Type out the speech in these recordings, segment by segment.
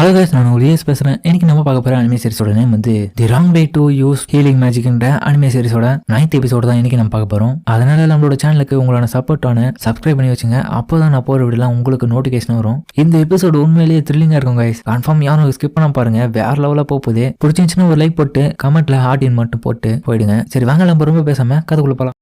Hello guys, நான் லியஸ் பேசுறேன். இன்னைக்கு நம்ம பார்க்க போற அனிமே சீரிஸோட நேம் வந்து the wrong way to use healing மேஜிக்ன்ற அனிமே சீரிஸோட 9th எபிசோட் தான் இன்னைக்கு நம்ம பார்க்க போறோம். அதனால நம்மளோட சேனலுக்கு உங்களோட சப்போர்ட்டான சப்ஸ்கிரைப் பண்ணி வச்சுங்க. அப்போதான் நான் போற வீடியோலாம் உங்களுக்கு நோட்டிஃபிகேஷன் வரும். இந்த எபிசோடு உண்மையிலேயே த்ரில்லிங்கா இருக்கும் गाइस. கன்ஃபார்ம் யாரும் ஸ்கிப் பண்ண பாருங்க. வேற லெவலா போகுது. பிடிச்சிருந்துச்சுன்னா ஒரு லைக் போட்டு கமெண்ட்ல ஹார்ட் மட்டும் போட்டு போயிடுங்க. சரி வாங்க, நம்ம ரொம்ப பேசாம கதைக்குள்ள போலாம்.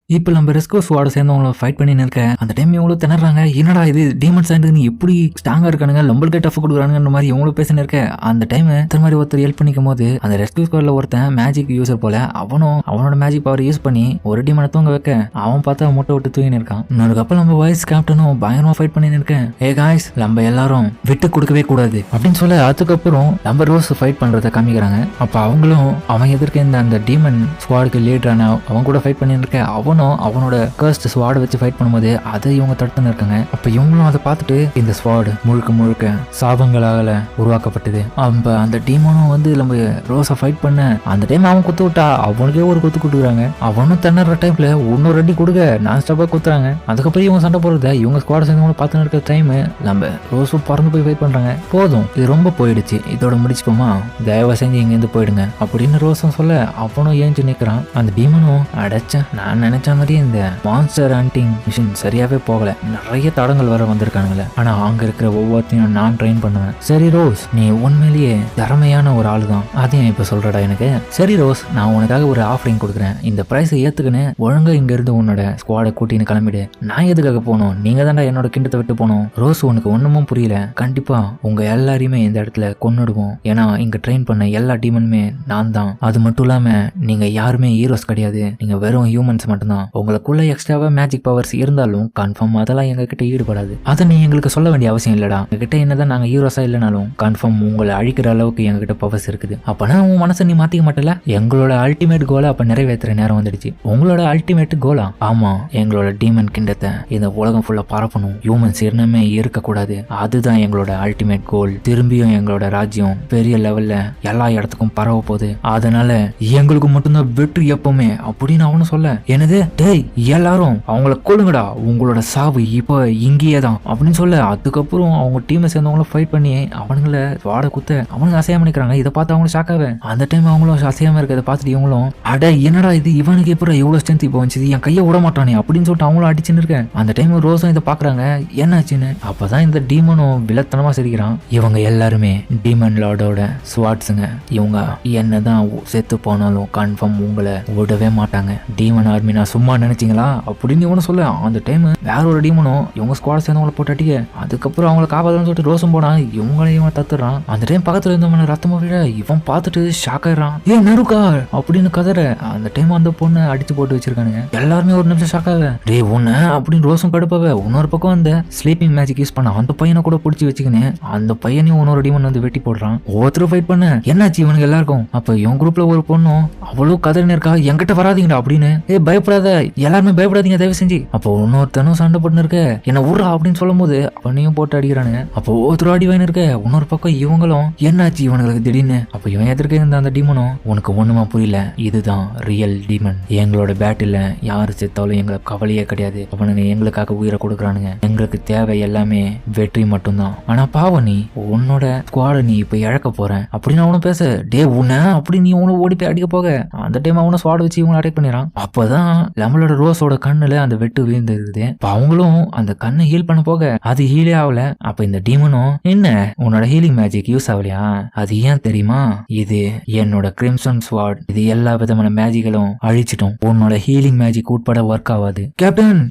இப்போ நம்ம ரெஸ்கோ ஸ்குவாட சேர்ந்தவங்கள ஃபைட் பண்ணின்னு இருக்க அந்த டைம் இவங்களும் திணறாங்க. என்னடா இது டீமன் சாயின்னு எப்படி ஸ்ட்ராங்கா இருக்கானுங்க, நம்மளுக்கே டஃப் கொடுக்குறானுன்ற மாதிரி இவங்களும் பேசினு இருக்க அந்த டைம் இந்த மாதிரி ஒருத்தர் ஹெல்ப் பண்ணிக்கும் போது அந்த ரெஸ்கியூ ஸ்குவாட்ல ஒருத்தன் மேஜிக் யூசர் போல அவனோட மேஜிக் பவர் யூஸ் பண்ணி ஒரு டீமனை தூங்க வைக்க அவன் பார்த்தா முட்டை விட்டு தூங்கின்னு இருக்கான். இன்னொருக்கப்புறம் நம்ம வைஸ் கேப்டனும் பயங்கரமா ஃபைட் பண்ணின்னு இருக்கேன். ஏ காய்ஸ், நம்ம எல்லாரும் விட்டு கொடுக்கவே கூடாது அப்படின்னு சொல்ல அதுக்கப்புறம் நம்ம ரோஸ் ஃபைட் பண்றதை காமிக்கிறாங்க. அப்ப அவங்களும் அவன் எதிர்க்க இந்த அந்த டீமன் ஸ்குவாடுக்கு லீடரான அவன் கூட ஃபைட் பண்ணின்னு இருக்க அவனோட கர்ஸ்ட் ஸ்வாட வச்சு ஃபைட் பண்ணும்போது அதை இவங்க தடுத்துன்னு இருக்காங்க. அப்ப இவங்களும் அதை பார்த்துட்டு இந்த ஸ்வாட் முழுக்க சாபங்களால உருவாக்கப்பட்டது. அப்ப அந்த டீமனும் வந்து நம்ம ரோஸை ஃபைட் பண்ண அந்த டைம் அவன் குத்து விட்டா அவனுக்கே ஒரு குத்து கொடுக்குறாங்க. அவனும் திணற டைம்ல இன்னொரு அடி கொடுக்க நான் ஸ்டாப்பா குத்துறாங்க. அதுக்கப்புறம் இவங்க சண்டை போடுறத இவங்க ஸ்குவாட சேர்ந்தவங்க பார்த்துன்னு இருக்க டைம் நம்ம ரோஸும் பறந்து போய் ஃபைட் பண்றாங்க. போதும், இது ரொம்ப போயிடுச்சு, இதோட முடிச்சுப்போமா, தயவு செஞ்சு இங்க இருந்து போயிடுங்க அப்படின்னு ரோஸும் சொல்ல அவனும் ஏஞ்சி நிற்கிறான். அந்த டீமனும் அடைச்சேன், நான் நினைச்ச மாதிரி இந்த மான்ஸ்டர் ஹண்டிங் மிஷின் சரியாவே போகல, நிறைய தடங்கள் வர வந்திருக்கானுங்களே. ஆனா அங்க இருக்கிற ஒவ்வொருத்தையும் நான் ட்ரெயின் பண்ணுவேன். சரி ரோஸ், நீ உண்மையிலேயே திறமையான ஒரு ஆளு தான், அதையும் இப்ப சொல்றடா எனக்கு. சரி ரோஸ், நான் உனக்காக ஒரு ஆஃபரிங் கொடுக்குறேன். இந்த பிரைஸை ஏத்துக்குன்னு ஒழுங்கா இங்க இருந்து உன்னோட ஸ்குவாடை கூட்டின்னு கிளம்பிடு. நான் எதுக்காக போகணும், நீங்க தான்டா என்னோட கிண்டத்தை விட்டு போகணும். ரோஸ், உனக்கு ஒண்ணுமும் புரியல. கண்டிப்பா உங்க எல்லாரையுமே இந்த இடத்துல கொன்னுடுவோம். ஏன்னா இங்க ட்ரெயின் பண்ண எல்லா டீமனுமே நான் தான். அது மட்டும் இல்லாம நீங்க யாருமே ஹீரோஸ் கிடையாது, நீங்க வெறும் ஹியூமன்ஸ் மட்டும்தான். உங்களுக்குள்ள எக்ஸ்ட்ராவா மேஜிக் பவர்ஸ் இருந்தாலும் கன்ஃபார்ம் அதெல்லாம் எங்க கிட்ட ஈடுபடாது. அதை நீ எங்களுக்கு சொல்ல வேண்டிய அவசியம் இல்லடா. எங்ககிட்ட என்னதான் நாங்க ஹீரோஸா இல்லைனாலும் கன்ஃபார்ம் உங்களை அழிக்கிற அளவுக்கு எங்ககிட்ட பவர்ஸ் இருக்குது. அப்பனா உன் மனசை நீ மாத்திக்க மாட்டல. எங்களோட அல்டிமேட் கோலை அப்ப நிறைவேற்றுற நேரம் வந்துடுச்சு. உங்களோட அல்டிமேட் கோலா? ஆமா, எங்களோட டீமன் கிண்டத்தை இந்த உலகம் ஃபுல்லா பரப்பணும், ஹியூமன்ஸ் என்னமே இருக்கக்கூடாது. அதுதான் எங்களோட அல்டிமேட் கோல். திரும்பியும் எங்களோட ராஜ்யம் பெரிய லெவல்ல எல்லா இடத்துக்கும் பரவ போகுது. அதனால எங்களுக்கு மட்டும்தான் வெற்றி எப்பவுமே அப்படின்னு அவனு சொல்ல, என்னது டேய் எல்லாரும் அவங்கள கொள்ளுங்கடா, உங்களோட சாவு இப்போ இங்கேயே தான் அப்படின்னு சொல்ல அதுக்கப்புறம் அவங்க டீமை சேர்ந்தவங்கள ஃபைட் பண்ணி அவனுங்களை வாட குத்த அவனுங்க அசையாம நிற்கிறாங்க. இதை பார்த்து அவங்களும் ஷாக்காவே அந்த டைம் அவங்களும் அசையாம இருக்கிறத பார்த்துட்டு இவங்களும் அட என்னடா இது, இவனுக்கு எப்போ எவ்வளவு ஸ்ட்ரென்த் இப்போ வந்துச்சு, என் கையை விட மாட்டானே அப்படின்னு சொல்லிட்டு அவங்களும் அடிச்சுன்னு இருக்கேன். அந்த டைம் ரோஸும் இதை பாக்குறாங்க, என்னாச்சுன்னு. அப்பதான் இந்த டீமனும் வில்லத்தனமா சிரிக்கிறான். இவங்க எல்லாருமே டீமன் லார்டோட ஸ்வாட்ஸுங்க. இவங்க என்னதான் செத்து போனாலும் கன்ஃபார்ம் உங்களை விடவே மாட்டாங்க. டீமன் ஆர்மி நான் சும்மா நினைச்சீங்களா அப்படின்னு இவனும் சொல்ல அந்த டைம் வேற ஒரு டீமனும் இவங்க ஸ்குவாட் சேர்ந்தவங்களை போட்டு அடிக்க அதுக்கப்புறம் அவங்களை காப்பாதுன்னு சொல்லிட்டு ரோஸும் போனா இவங்களையும் இவன் தத்துறான். அந்த டைம் பக்கத்துல இருந்தவன ரத்தமா விட இவன் பார்த்துட்டு ஷாக் ஆயிடுறான். ஏன் நெருக்கா அப்படின்னு கதற அந்த டைம் அந்த பொண்ணை அடிச்சு போட்டு வச்சிருக்கானுங்க. எல்லாருமே ஒரு நிமிஷம் ஷாக் ஆக டே ஒண்ணு அப்படின்னு ரோஸும் கடுப்பாவ. இன்னொரு பக்கம் அந்த ஸ்லீப்பிங் மேஜிக் யூஸ் பண்ண அந்த பையனை கூட பிடிச்சி வச்சுக்கின்னு அந்த பையனையும் இன்னொரு டீமன் வந்து வெட்டி போடுறான். ஒவ்வொருத்தரும் ஃபைட் பண்ண என்னாச்சு இவனுக்கு எல்லாருக்கும். அப்ப இவன் குரூப்ல ஒரு பொண்ணும் அவ்வளவு கதறினு இருக்கா, என்கிட்ட வராதீங்கடா அப்படின்னு. பயப்படாத, எல்லாருமே பயப்படாதீங்க தயவு செஞ்சு. அப்போ இன்னொருத்தனும் சண்டை போட்டு இருக்க, என்ன ஊர்றா அப்படின்னு சொல்லும் போது அவனையும் போட்டு அடிக்கிறானுங்க. அப்போ ஒருத்தர் அடி வாங்கி இருக்க, இன்னொரு பக்கம் இவங்களும் என்னாச்சு இவனுங்களுக்கு திடீர்னு. அப்ப இவன் எதிர்க்க இருந்த அந்த டீமனும் உனக்கு ஒண்ணுமா புரியல, இதுதான் ரியல் டீமன். எங்களோட பேட்டில் யாரு செத்தாலும் எங்களுக்கு கவலையே கிடையாது. அவனுங்க எங்களுக்காக உயிரை கொடுக்குறானுங்க. எங்களுக்கு தேவை எல்லாமே வெற்றி மட்டும்தான். ஆனா பாவம், நீ உன்னோட ஸ்குவாட நீ இப்ப இழக்க போற அப்படின்னு அவனும் பேச, டே உன்ன அப்படி நீ உன ஓடி போய் அடிக்க போக அந்த டைம் அவனை ஸ்குவாட வச்சு இவனை அட்டாக் பண்ணிடுறான். அப்பதான் நம்மளோட ரோஸோட கண்ணுல அந்த வெட்டு விழுந்து இருக்குது. அவங்களும் அந்த கண்ணை ஹீல் பண்ண போக அது ஹீலே ஆகல. அப்ப இந்த டீமனும் என்ன உன்னோட ஹீலிங் மேஜிக் யூஸ் ஆகலையா, அது ஏன் தெரியுமா, இது என்னோட கிரிம்சன் ஸ்வாட், இது எல்லா விதமான மேஜிக்களும் அழிச்சிட்டோம், உன்னோட ஹீலிங் மேஜிக் உட்பட ஒர்க் ஆகாது. கேப்டன்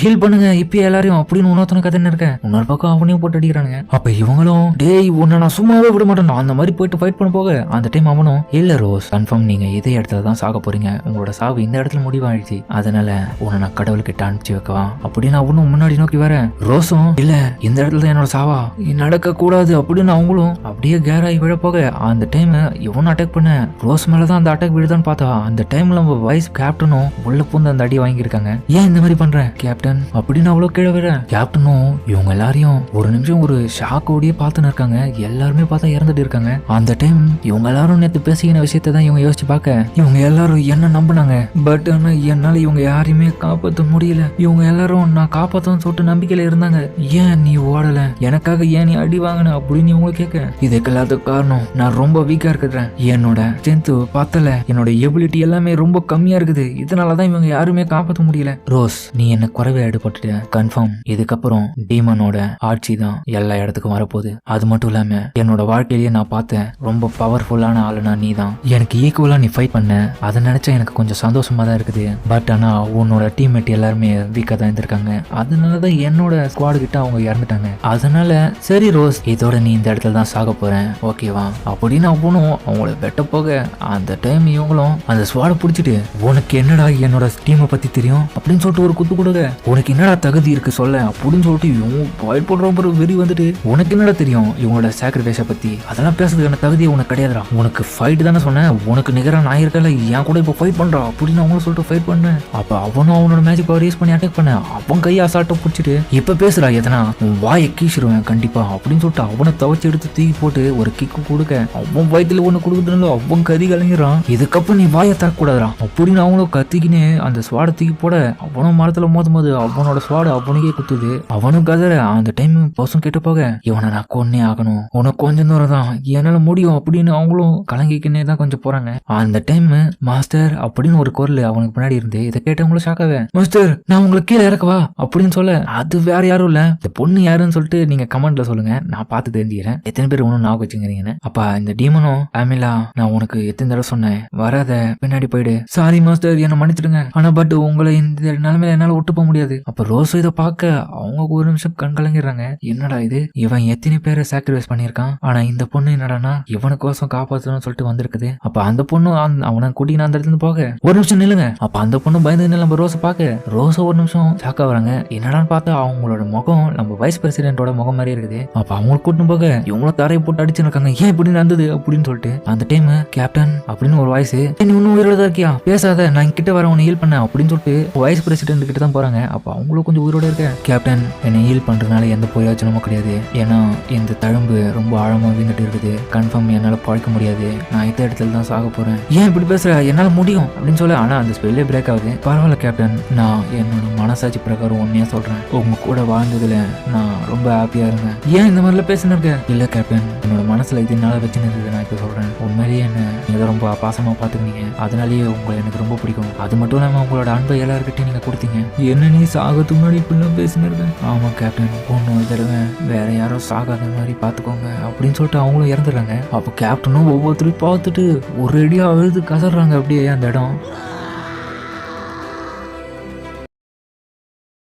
ஹீல் பண்ணுங்க இப்ப எல்லாரையும் அப்படின்னு இன்னொருத்தன கதை இருக்க. இன்னொரு பக்கம் அவனையும் போட்டு அடிக்கிறானுங்க. அப்ப இவங்களும் டேய் உன்னை நான் சும்மாவே விட மாட்டேன் அந்த மாதிரி போயிட்டு ஃபைட் பண்ண போக அந்த டைம் அவனும் இல்ல ரோஸ், கன்ஃபார்ம் நீங்க இதே இடத்துல தான் சாக போறீங்க, உங்களோட சாவு இந்த இடத்துல முடிவாயிடுச்சு, அதனால உன்னை நான் கடவுள்கிட்ட அனுப்பிச்சு வைக்கவா அப்படின்னு அவனும் முன்னாடி நோக்கி வர. ரோஸும் இல்ல இந்த இடத்துல தான் என்னோட சாவா, நடக்க கூடாது அப்படின்னு அவங்களும் அப்படியே கேராகி விழ போக அந்த டைம் இவனும் அட்டாக் பண்ண ரோஸ் மேலதான் அந்த அட்டாக் விழுதான்னு பார்த்தா அந்த டைம்ல நம்ம வைஸ் கேப்டனும் உள்ள பூந்து அந்த அடி வாங்கியிருக்காங்க. ஏன் இந்த மாதிரி பண்ற கேப்டன் அப்படின்னு அவ்வளவு கீழே விட கேப்டனும் இவங்க எல்லாரையும் ஒரு நிமிஷம் ஒரு ஷாக்கோடயே பார்த்துன்னு இருக்காங்க. எல்லாருமே பார்த்தா இறந்துட்டு இருக்காங்க. அந்த டைம் இவங்க எல்லாரும் நேற்று பேசிக்கின விஷயத்தை தான் இவங்க யோசிச்சு பார்க்க இவங்க எல்லாரும் என்ன நம்பினாங்க. பட் ஆனா என்ன என்னால இவங்க யாரையுமே காப்பாற்ற முடியல. இவங்க எல்லாரும் நான் காப்பாற்றணும்னு சொல்லிட்டு நம்பிக்கையில இருந்தாங்க. ஏன் நீ ஓடல, எனக்காக ஏன் நீ அடி வாங்கின அப்படின்னு இவங்க கேட்க, இதுக்கு எல்லாத்துக்கும் காரணம் நான் ரொம்ப வீக்கா இருக்கிறேன். என்னோட ஸ்ட்ரென்த் பத்தல, என்னோட எபிலிட்டி எல்லாமே ரொம்ப கம்மியா இருக்குது. இதனாலதான் இவங்க யாருமே காப்பாற்ற முடியல. ரோஸ், நீ என்ன குறைவே ஈடுபட்டுட்ட. கன்ஃபார்ம் இதுக்கப்புறம் டீமனோட ஆட்சி தான் எல்லா இடத்துக்கும் வரப்போகுது. அது மட்டும் இல்லாம என்னோட வாழ்க்கையிலேயே நான் பார்த்தேன் ரொம்ப பவர்ஃபுல்லான ஆளுனா நீ தான். எனக்கு ஈக்குவலா நீ ஃபைட் பண்ண, அதை நினைச்சா எனக்கு கொஞ்சம் சந்தோஷமா தான் இருக்குது. பட் ஆனா உன்னோட டீம்மேட் எல்லாருமே வீக்கா தான் இருந்திருக்காங்க. அதனாலதான் என்னோட ஸ்குவாடு கிட்ட அவங்க இறந்துட்டாங்க. அதனால சரி ரோஸ், இதோட நீ இந்த இடத்துல தான் சாக போறேன், ஓகேவா அப்படின்னு அவனும் அவங்கள வெட்ட போக, அந்த டைம் இவங்களும் அந்த ஸ்குவாடை பிடிச்சிட்டு, உனக்கு என்னடா என்னோட டீமை பத்தி தெரியும் அப்படின்னு சொல்லிட்டு ஒரு குத்து கொடுக்க, உனக்கு என்னடா தகுதி இருக்கு சொல்ல அப்படின்னு சொல்லிட்டு இவங்க பாய் போடுற வெறி வந்துட்டு, உனக்கு என்னடா தெரியும் இவங்களோட சாக்ரிஃபைஸை பத்தி, அதெல்லாம் பேசுறதுக்கான தகுதி உனக்கு கிடையாதுடா. உனக்கு ஃபைட் தானே சொன்னேன், உனக்கு நிகராக நான் இருக்கல, என் கூட இப்போ ஃபைட் பண்றா அப்படின்னு அவங்களும் சொல்லிட்டு ஃபைட் பண்ணேன். அப்ப அவனும் அவனோட மேஜிக் பவர் யூஸ் பண்ணி அட்டாக் பண்ண, அவன் கையை அசால்ட்டை பிடிச்சிட்டு, இப்ப பேசுறா எதனா உன் வாயை கீச்சிருவேன் கண்டிப்பா அப்படின்னு சொல்லிட்டு அவனை தவச்சு எடுத்து தூக்கி போட்டு ஒரு கிக்கு கொடுக்க, அவன் வயிற்றுல ஒண்ணு கொடுக்குறதுனால அவன் கறி கலங்கிறான். இதுக்கப்புறம் நீ வாயை தரக்கூடாதுறான் அப்படின்னு அவங்களும் கத்திக்கினே அந்த ஸ்வாடை தூக்கி போட, அவனும் மரத்துல மோதும் போது அவனோட ஸ்வாடு அவனுக்கே குத்துது. அவனும் கதற. அந்த டைம் பர்சன் கிட்ட போக, இவனை நான் கொன்னே ஆகணும், உனக்கு கொஞ்சம் தூரம் தான், என்னால முடியும் அப்படின்னு அவங்களும் கலங்கிக்கினே தான் கொஞ்சம் போறாங்க. அந்த டைம் மாஸ்டர் அப்படின்னு ஒரு குரல் அவனுக்கு பின்னாடி இருந்து இதை கேட்டவங்களும் ஷாக்காவே, மாஸ்டர் நான் உங்களுக்கு கீழே இறக்கவா அப்படின்னு சொல்ல, அது வேற யாரும் இல்ல, இந்த பொண்ணு யாருன்னு சொல்லிட்டு நீங்க கமெண்ட்ல சொல்லுங்க, நான் பார்த்து தெரிஞ்சுக்கிறேன் எத்தனை பேர் ஒன்னும் ஞாபகம் வச்சுக்கிறீங்கன்னு. அப்ப இந்த டீமனும், ஆமிலா நான் உனக்கு எத்தனை தடவை சொன்னேன் வராத, பின்னாடி போயிடு, சாரி மாஸ்டர் என்ன மன்னிச்சிடுங்க, ஆனா பட் உங்களை இந்த நிலைமையில என்னால விட்டு போக முடியாது. அப்ப ரோஸ் இதை பார்க்க அவங்க ஒரு நிமிஷம் கண் கலங்கிடுறாங்க. என்னடா இது, இவன் எத்தனை பேரை சாக்ரிஃபைஸ் பண்ணியிருக்கான், ஆனா இந்த பொண்ணு என்னடானா இவனுக்கோசம் காப்பாற்றணும்னு சொல்லிட்டு வந்திருக்குது. அப்ப அந்த பொண்ணு அவனை கூட்டின்னு அந்த இடத்துல போக, ஒரு நிமிஷம் நில்லுங்க. அப்ப அந்த பொண்ணு பயந்து நம்ம ரோஸை பார்க்க, ரோஸை ஒரு நிமிஷம் ஷாக்கா வராங்க. என்னடான்னு பார்த்தா அவங்களோட முகம் நம்ம வைஸ் பிரசிடென்ட்டோட முகம் மாதிரி இருக்குது. அப்ப அவங்களுக்கு கூட்டின்னு போக இவங்களும் தரையை போட்டு அடிச்சுருக்காங்க. ஏன் இப்படி நடந்தது அப்படின்னு சொல்லிட்டு அந்த டைம் கேப்டன் அப்படின்னு ஒரு வாய்ஸ், நீ இன்னும் உயிரோட தான் இருக்கியா, பேசாத, நான் கிட்ட வர உன்னை ஹீல் பண்ண அப்படின்னு சொல்லிட்டு வைஸ் பிரசிடென்ட் கிட்ட தான் போறாங்க. அப்ப அவங்களும் கொஞ்சம் உயிரோட இருக்க, கேப்டன் என்னை ஹீல் பண்றதுனால எந்த பிரயோஜனமும் கிடையாது, ஏன்னா இந்த தழும்பு ரொம்ப ஆழமா வீந்துட்டு இருக்குது, கன்ஃபார்ம் என்னால பழக்க முடியாது, நான் இந்த இடத்துல தான் சாக போறேன். ஏன் இப்படி பேசுற, என்னால முடியும் அப்படின்னு சொல்ல, ஆனா அந்த ஸ்பெல்லே பிரேக் ஆகுது. பரவாயில்ல கேப்டன், நான் என்னோட மனசாட்சி பிரகாரம் உண்மையா சொல்றேன், உங்க கூட வாழ்ந்ததுல நான் ரொம்ப ஹாப்பியா இருந்தேன். ஏன் இந்த மாதிரிலாம் பேசினு இருக்க? இல்ல கேப்டன், என்னோட மனசுல இதனால வச்சுனது நான் இப்ப சொல்றேன், உண்மையிலேயே என்ன நீங்க ரொம்ப பாசமா பாத்துக்கினீங்க, அதனாலேயே உங்களை எனக்கு ரொம்ப பிடிக்கும். அது மட்டும் இல்லாம உங்களோட அன்பை எல்லாருக்கிட்டையும் நீங்க கொடுத்தீங்க. என்ன நீ சாகத்துக்கு முன்னாடி இப்படிலாம் பேசினு இருக்க? ஆமா கேப்டன், ஒன்னு தடவை வேற யாரும் சாகாத மாதிரி பாத்துக்கோங்க அப்படின்னு சொல்லிட்டு அவங்களும் இறந்துடுறாங்க. அப்போ கேப்டனும் ஒவ்வொருத்தரையும் பார்த்துட்டு ஒரு ரெடியா அழுது கதறாங்க அப்படியே அந்த இடம்.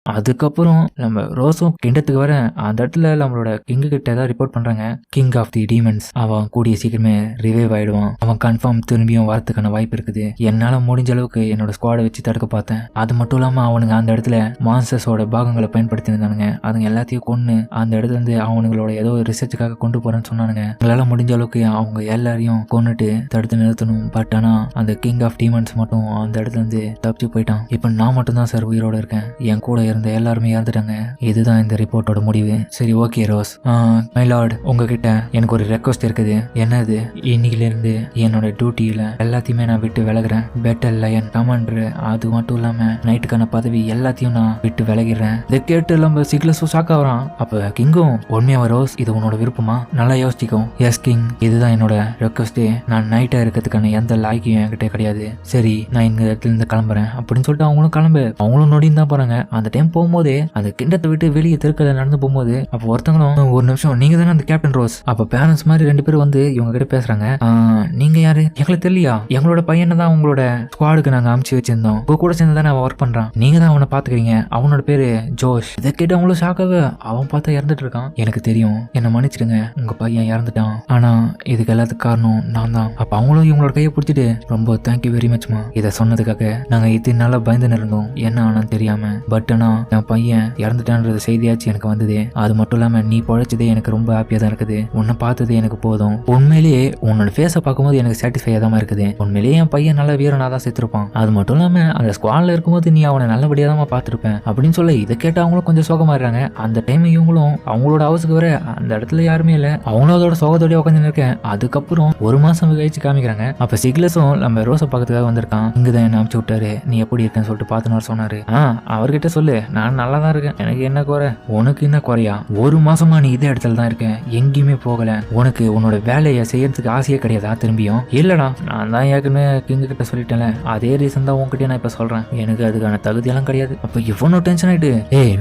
அதுக்கப்புறம் நம்ம ரோஸும் கிண்டத்துக்கு வர அந்த இடத்துல நம்மளோட கிங்கு கிட்ட தான் ரிப்போர்ட் பண்றாங்க, கிங் ஆஃப் தி டீமன்ஸ் அவன் கூடிய சீக்கிரமே ரிவைவ் ஆயிடுவான், அவன் கன்ஃபார்ம் திரும்பியும் வரதுக்கான வாய்ப்பு இருக்குது, என்னால முடிஞ்ச அளவுக்கு என்னோட ஸ்குவாடை வச்சு தடுக்க பார்த்தேன். அது மட்டும் இல்லாம அவனுங்க அந்த இடத்துல மான்ஸ்டர்ஸோட பாகங்களை பயன்படுத்தி இருந்தானுங்க, அதுங்க எல்லாத்தையும் கொண்டு அந்த இடத்துல இருந்து அவனுங்களோட ஏதோ ரிசர்ச்சுக்காக கொண்டு போறேன்னு சொன்னானுங்க. எங்களால முடிஞ்ச அளவுக்கு அவங்க எல்லாரையும் கொண்டுட்டு தடுத்து நிறுத்தணும். பட் ஆனா அந்த கிங் ஆஃப் டீமன்ஸ் மட்டும் அந்த இடத்துல இருந்து தப்பிச்சு போயிட்டான். இப்ப நான் மட்டும் தான் சார் உயிரோட இருக்கேன், என் கூட இருந்த எல்லாருமே இறந்துட்டாங்க. இதுதான் இந்த ரிப்போர்ட்டோட முடிவு. சரி ஓகே ரோஸ், மை லார்ட் உங்ககிட்ட எனக்கு ஒரு ரெக்வஸ்ட் இருக்குது. என்னது, இன்னைக்குல இருந்து என்னோட டியூட்டியில எல்லாத்தையுமே நான் விட்டு விலகுறேன். பேட்டல் லயன் கமாண்டர், அது மட்டும் இல்லாம நைட்டுக்கான பதவி எல்லாத்தையும் நான் விட்டு விலகிறேன். இதை கேட்டு நம்ம சிக்லஸும் ஷாக்கா வரான். அப்ப கிங்கும், உண்மையாவா ரோஸ், இது உன்னோட விருப்பமா, நல்லா யோசிக்கும். எஸ் கிங், இதுதான் என்னோட ரெக்வஸ்டே, நான் நைட்டா இருக்கிறதுக்கான எந்த லாய்க்கும் என்கிட்ட கிடையாது. சரி நான் இந்த இடத்துல இருந்து கிளம்புறேன் அப்படின்னு சொல்லிட்டு அவங்களும் கிளம்பு, அவங்களும் நொடின்னு தான் போறாங்க. அந்த டைம் போகும்போது அந்த கிண்டத்தை விட்டு வெளியே தெருக்கல நடந்து போகும்போது அப்ப ஒருத்தங்களும், ஒரு நிமிஷம் நீங்க தானே அந்த கேப்டன் ரோஸ்? அப்ப பேரண்ட்ஸ் மாதிரி ரெண்டு பேரும் வந்து இவங்க கிட்ட பேசுறாங்க. நீங்க யாரு, எங்களுக்கு தெரியலையா? எங்களோட பையனை தான் உங்களோட ஸ்குவாடுக்கு நாங்க அமுச்சு வச்சிருந்தோம், உங்க கூட சேர்ந்து தானே அவன் ஒர்க் பண்றான், நீங்க தான் அவனை பாத்துக்கிறீங்க, அவனோட பேரு ஜோஷ். இதை கேட்டு அவங்களும் ஷாக்காக, அவன் பார்த்தா இறந்துட்டு இருக்கான். எனக்கு தெரியும், என்ன மன்னிச்சிடுங்க, உங்க பையன் இறந்துட்டான், ஆனா இதுக்கு எல்லாத்துக்கும் காரணம் நான் தான். அப்ப அவங்களும் இவங்களோட கையை பிடிச்சிட்டு, ரொம்ப தேங்க்யூ வெரி மச்மா, இதை சொன்னதுக்காக நாங்க இத்தனை நாளா பயந்து இருந்தோம், என்ன ஆனான்னு தெரியாம, பட் ஆனா அதுக்கப்புறம் என் பையன் இறந்துட்டான்ற செய்தியாச்சு எனக்கு வந்தது. அது மட்டும் இல்லாம நீ பழைச்சதே எனக்கு ரொம்ப ஹாப்பியா தான் இருக்குது. உன்னை பார்த்தது எனக்கு போதும். உண்மையிலேயே உன்னோட ஃபேஸை பார்க்கும்போது எனக்கு சாட்டிஸ்ஃபையா தான் இருக்குது. உண்மையிலேயே என் பையன் நல்ல வீரனா தான் செத்துருப்பான். அது மட்டும் இல்லாம அந்த ஸ்குவாட்ல இருக்கும்போது நீ அவனை நல்லபடியா தான் பார்த்திருப்பேன் அப்படின்னு சொல்ல இதை கேட்டு அவங்களும் கொஞ்சம் சோகமாடுறாங்க. அந்த டைம் இவங்களும் அவங்களோட ஹவுஸுக்கு வர அந்த இடத்துல யாருமே இல்ல. அவங்களும் அதோட சோகத்தோடய உட்காந்து இருக்கேன். அதுக்கப்புறம் ஒரு மாசம் கழிச்சு காமிக்கிறாங்க. அப்ப சிக்லஸும் நம்ம ரோஸை பார்க்கறதுக்காக வந்திருக்கான். இங்கதான் என்ன அனுப்பிச்சு விட்டாரு. நீ எப்படி இருக்கேன்னு சொல்லிட்டு பார்த்துன்னு சொன்னாரு. அவர்கிட்ட சொல்லு நான் நல்லா தான் இருக்கேன். எனக்கு என்ன குறை? உனக்கு என்ன குறையா? ஒரு மாசமா நீ இதே இடத்துல தான் இருக்கேன், எங்கேயுமே போகல. உனக்கு உன்னோட வேலையை செய்யறதுக்கு ஆசையே கிடையாதா? திரும்பியும் இல்லடா, நான் தான் ஏற்கனவே கிங்க கிட்ட சொல்லிட்டேன்ல, அதே ரீசன் தான் உங்ககிட்ட நான் இப்ப சொல்றேன். எனக்கு அதுக்கான தகுதியெல்லாம் கிடையாது. அப்ப இவ்வளவு டென்ஷன் ஆயிட்டு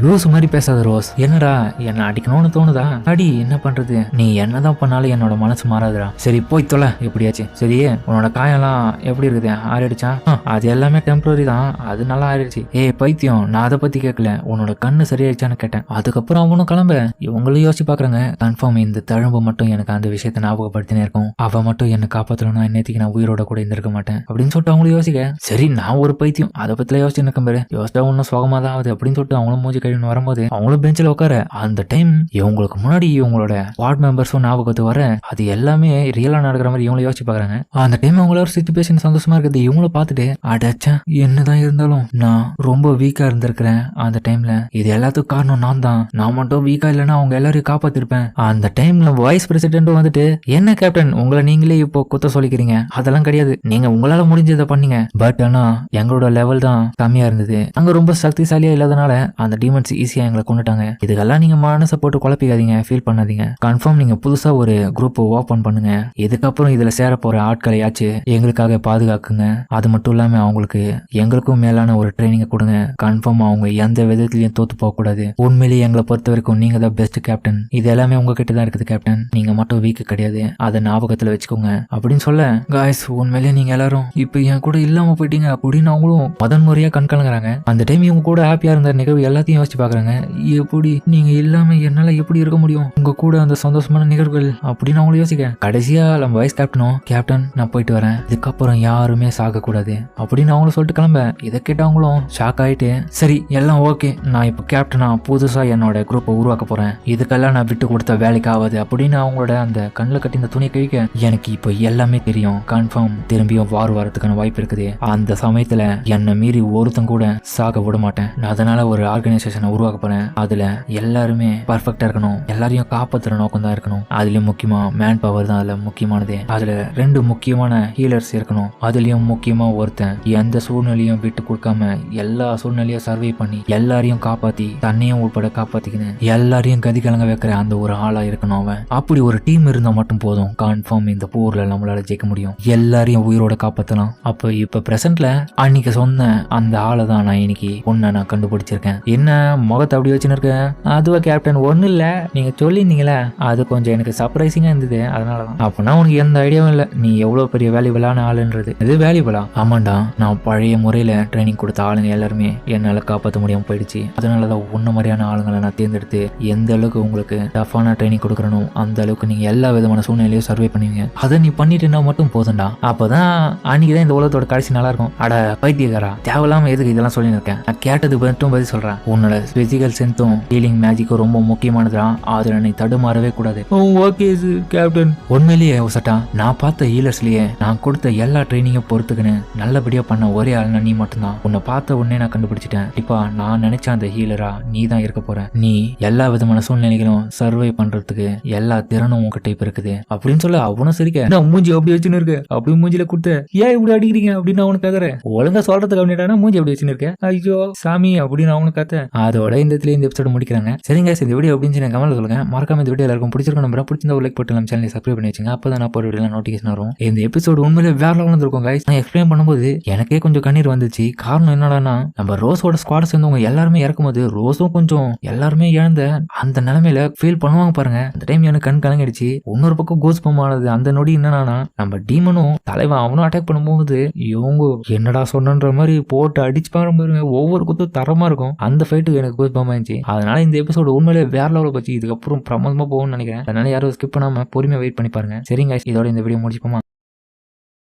லூஸ் மாதிரி பேசாத ரோஸ். என்னடா என்ன அடிக்கணும்னு தோணுதா? அடி, என்ன பண்றது? நீ என்னதான் பண்ணாலும் என்னோட மனசு மாறாதுடா. சரி போய் தொலை எப்படியாச்சு. சரி உன்னோட காயெல்லாம் எப்படி இருக்குது? ஆறிடுச்சா? அது எல்லாமே டெம்பரரி தான், அது நல்லா ஆறிடுச்சு. பைத்தியம், நான் அதை பத்தி கேட்கல, உன்னோட கண்ணு சரியாயிடுச்சான்னு கேட்டேன். அதுக்கப்புறம் அவனும் கிளம்ப. இவங்களும் யோசிச்சு பாக்குறாங்க. கன்ஃபார்ம் இந்த தழும்பு மட்டும் எனக்கு அந்த விஷயத்தை ஞாபகப்படுத்தினே இருக்கும். அவ மட்டும் என்ன காப்பாத்தலன்னா இன்னைக்கு நான் உயிரோட கூட இருந்திருக்க மாட்டேன் அப்படின்னு சொல்லிட்டு அவங்களும் யோசிக்க. சரி நான் ஒரு பைத்தியம், அதை பத்தில யோசிச்சு நிற்கும் பாரு, யோசிச்சா ஒன்னும் சோகமா தான் ஆகுது அப்படின்னு சொல்லிட்டு அவங்களும் மூஞ்சி கழிவுன்னு வரும்போது அவங்களும் பெஞ்சில் உட்கார. அந்த டைம் இவங்களுக்கு முன்னாடி இவங்களோட வார்ட் மெம்பர்ஸும் ஞாபகத்து வர. அது எல்லாமே ரியலா நடக்கிற மாதிரி இவங்களும் யோசிச்சு பாக்குறாங்க. அந்த டைம் அவங்கள ஒரு சிச்சுவேஷன் சந்தோஷமா இருக்குது. இவங்களும் பார்த்துட்டு அடச்சா என்னதான் இருந்தாலும் நான் ரொம்ப வீக்கா இருந்திருக்கிறேன் அந்த டைம்ல. இது எல்லாத்துக்கும் காரணம் நான் தான். நான் மட்டும் வீக்கா இல்லைன்னா அவங்க எல்லாரையும் காப்பாத்திருப்பேன். அந்த டைம்ல வைஸ் பிரசிடென்ட்டும் வந்துட்டு என்ன கேப்டன் உங்களை நீங்களே இப்போ குத்த சொல்லிக்கிறீங்க? அதெல்லாம் கிடையாது, நீங்க உங்களால முடிஞ்சதை பண்ணீங்க. பட் ஆனா எங்களோட லெவல் தான் கம்மியா இருந்தது. அங்க ரொம்ப சக்திசாலியா இல்லாதனால அந்த டீமன்ஸ் ஈஸியா எங்களை கொண்டுட்டாங்க. இதுக்கெல்லாம் நீங்க மனசை போட்டு குழப்பிக்காதீங்க, ஃபீல் பண்ணாதீங்க. கன்ஃபார்ம் நீங்க புதுசா ஒரு குரூப் ஓபன் பண்ணுங்க. இதுக்கப்புறம் இதுல சேர போற ஆட்களையாச்சு எங்களுக்காக பாதுகாக்குங்க. அது மட்டும் இல்லாம அவங்களுக்கு எங்களுக்கும் மேலான ஒரு ட்ரைனிங் கொடுங்க. கன்ஃபார்ம் அவங்க எந்த விதத்திலையும் தோத்து போக கூடாது. உண்மையிலேயே எங்களை பொறுத்த வரைக்கும் நீங்க தான் பெஸ்ட் கேப்டன். இது எல்லாமே உங்ககிட்ட தான் இருக்குது கேப்டன். நீங்க மட்டும் வீக் கிடையாது, அதை ஞாபகத்துல வச்சுக்கோங்க அப்படின்னு சொல்ல. காய்ஸ், உண்மையிலேயே நீங்க எல்லாரும் இப்ப என் கூட இல்லாம போயிட்டீங்க அப்படின்னு அவங்களும் முதன்முறையா கண்கலங்குறாங்க. அந்த டைம் இவங்க கூட ஹாப்பியா இருந்த நிகழ்வு எல்லாத்தையும் யோசிச்சு பாக்குறாங்க. எப்படி நீங்க இல்லாம என்னால எப்படி இருக்க முடியும் உங்க கூட அந்த சந்தோஷமான நிகழ்வுகள் அப்படின்னு அவங்களும் யோசிக்க. கடைசியா நம்ம வைஸ் கேப்டனும் கேப்டன் நான் போயிட்டு வரேன், இதுக்கப்புறம் யாருமே சாக கூடாது அப்படின்னு அவங்களும் சொல்லிட்டு கிளம்ப. இதை கேட்டு அவங்களும் ஷாக் ஆயிட்டு சரி எல்லாம் ஓகே, நான் இப்ப கேப்டனா புதுசா என்னோட குரூப்பை உருவாக்க போறேன், இதுக்கெல்லாம் நான் விட்டு கொடுத்த வேலைக்கு ஆகாது அப்படின்னு அவங்களோட அந்த கண்ணில் கட்டி இந்த துணியை கழிக்க. எனக்கு இப்போ எல்லாமே தெரியும், கன்ஃபார்ம் திரும்பியும் வார் வரதுக்கான வாய்ப்பு இருக்குது. அந்த சமயத்துல என்னை மீறி ஒருத்தன் கூட சாக விட மாட்டேன். நான் அதனால ஒரு ஆர்கனைசேஷனை உருவாக்க போறேன். அதுல எல்லாருமே பர்ஃபெக்டா இருக்கணும், எல்லாரையும் காப்பாத்துற நோக்கம் தான் இருக்கணும். அதுலயும் முக்கியமா மேன் பவர் தான் அதுல முக்கியமானது. அதுல 2 முக்கியமான ஹீலர்ஸ் இருக்கணும். அதுலயும் முக்கியமா ஒருத்தன் எந்த சூழ்நிலையும் விட்டு கொடுக்காம எல்லா சூழ்நிலையும் சர்வே பண்ணி எல்லாரையும் காப்பாத்தி தன்னையும் உட்பட காப்பாத்திக்கணும், எல்லாரையும் கதி கலங்க வைக்கிற அந்த ஒரு ஆளா இருக்கணும் அவன். அப்படி ஒரு டீம் இருந்தா மட்டும் போதும், கன்ஃபார்ம் இந்த போர்ல நம்மளால ஜெயிக்க முடியும், எல்லாரையும் உயிரோட காப்பாத்தலாம். அப்ப இப்ப பிரசன்ட்ல அன்னைக்கு சொன்ன அந்த ஆளை தான் நான் இன்னைக்கு ஒன்ன நான் கண்டுபிடிச்சிருக்கேன். என்ன முகத்தை அப்படி வச்சுன்னு இருக்கேன்? அதுவா கேப்டன், ஒன்னும் இல்ல, நீங்க சொல்லிருந்தீங்களே அது கொஞ்சம் எனக்கு சர்ப்ரைசிங்கா இருந்தது, அதனாலதான். அப்பனா உனக்கு எந்த ஐடியாவும் இல்ல நீ எவ்வளவு பெரிய வேல்யூபிளான ஆளுன்றது. இது வேல்யூபிளா? ஆமாண்டா, நான் பழைய முறையில ட்ரைனிங் கொடுத்த ஆளுங்க எல்லாருமே என்னால காப்பாற்ற முடியாம போயிடுச்சு. அதனாலதான் உன்ன மாதிரியான ஆளுங்களை நான் தேர்ந்தெடுத்து எந்த அளவுக்கு உங்களுக்கு டஃபான ட்ரைனிங் கொடுக்கறனும் அந்த அளவுக்கு நீங்க எல்லா விதமான சூழ்நிலையும் சர்வே பண்ணுவீங்க. அதை நீ பண்ணிட்டுனா மட்டும் போதும்டா. அப்பதான் அன்னைக்குதான் இந்த உலகத்தோட கடைசி நல்லா இருக்கும். அட பைத்தியக்காரா, தேவையில்லாம எதுக்கு இதெல்லாம் சொல்லி இருக்கேன்? நான் கேட்டது மட்டும் பதில் சொல்றேன். உன்னோட பிசிக்கல் ஸ்ட்ரென்த்தும் ஹீலிங் மேஜிக்கும் ரொம்ப முக்கியமானதுதான், அதுல நீ தடுமாறவே கூடாது. Okay captain. உண்மையிலேயே சட்டா, நான் பார்த்த ஹீலர்ஸ்லயே நான் கொடுத்த எல்லா ட்ரைனிங்கும் பொறுத்துக்குன்னு நல்லபடியா பண்ண ஒரே ஆள்னா நீ மட்டும்தான். உன்னை பார்த்த உடனே நான் கண்டுபிடிச்சிட்டேன். கண்டிப்பா நான் நினைச்ச அந்த ஹீலரா நீ தான் இருக்க போற. நீ எல்லா விதமான சூழ்நிலைகளும் சர்வை பண்றதுக்கு எல்லா திறனும் உங்ககிட்ட இப்ப இருக்குது அப்படின்னு சொல்ல. அவனும் சிரிக்க, நான் மூஞ்சி அப்படி வச்சுன்னு இருக்கு அப்படி மூஞ்சில கொடுத்து ஏன் இப்படி அடிக்கிறீங்க அப்படின்னு அவனுக்கு கேக்குறேன். ஒழுங்கா சொல்றதுக்கு அப்படின்னா மூஞ்சி அப்படி வச்சுன்னு இருக்கேன், ஐயோ சாமி அப்படின்னு அவனுக்கு கத்த. அதோட இந்த எபிசோட் முடிக்கிறாங்க. சரிங்க, இந்த வீடியோ அப்படின்னு கமெண்ட்ல சொல்லுங்க. மறக்காம இந்த வீடியோ எல்லாருக்கும் பிடிச்சிருக்கும் நம்பர், பிடிச்சிருந்தா ஒரு லைக் போட்டு நம்ம சேனலை சப்ஸ்கிரைப் பண்ணி வச்சுங்க. அப்பதான் நான் போற வீடியோ நோட்டிஃபிகேஷன் வரும். இந்த எபிசோட் உண்மையிலே வேற லெவல்ல இருக்கும் गाइस. நான் எக்ஸ்பிளைன் பண்ணும்போது எனக்கே கொஞ்சம் கண்ணீர் வந்துச்சு. காரணம் என்னடான்னா, நம்ம ரோஸோட ஸ்குவாட் சேர்ந்தவங்க எல்லாருமே இறக்கும்போது ரோஸும் கொஞ்சம் எல்லாருமே இழந்த அந்த நிலைமையில ஃபீல் பண்ணுவாங்க பாருங்க. அந்த டைம் எனக்கு கண் கலங்கிடுச்சு. இன்னொரு பக்கம் கோஸ் பம்மானது அந்த நொடி என்னன்னா, நம்ம டீமனும் தலைவன் அவனும் அட்டாக் பண்ணும்போது இவங்க என்னடா சொன்னன்ற மாதிரி போட்டு அடிச்சு பாருங்க. ஒவ்வொரு குத்தும் தரமா இருக்கும். அந்த ஃபைட்டு எனக்கு கோஸ் பம்மா இருந்துச்சு. அதனால இந்த எபிசோடு உண்மையிலே வேற லெவலில் போச்சு. இதுக்கப்புறம் பிரமாதமா போகும்னு நினைக்கிறேன். அதனால யாரும் ஸ்கிப் பண்ணாம பொறுமையா வெயிட் பண்ணி பாருங்க. சரிங்க, இதோட இந்த வீடியோ முடிச்சுப்போமா?